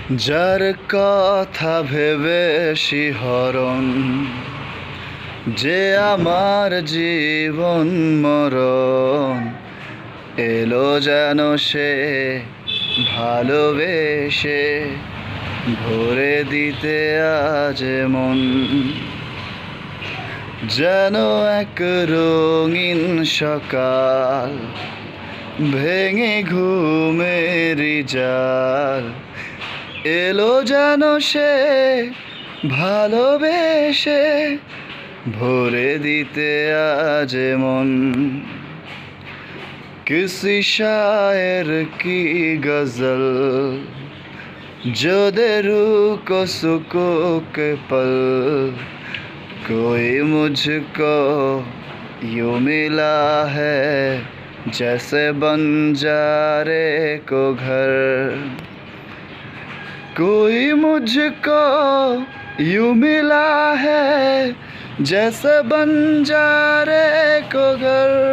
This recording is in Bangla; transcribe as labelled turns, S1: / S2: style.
S1: যার কথা ভেবে শিহরণ, যে আমার জীবন মরণ, এলো যেন সে ভালোবেসে ভরে দিতে আজ মন। যেন এক রঙিন সকাল ভেঙে ঘুমের জাল, এলো যেন সে ভালোবেসে ভরে দিতে আজ মন। किसी शायर की गजल जो दे रूह को सुकून के पल, कोई मुझको यूं मिला है जैसे बंजारे को घर। कोई मुझको यूं मिला है जैसे बंजारे को घर।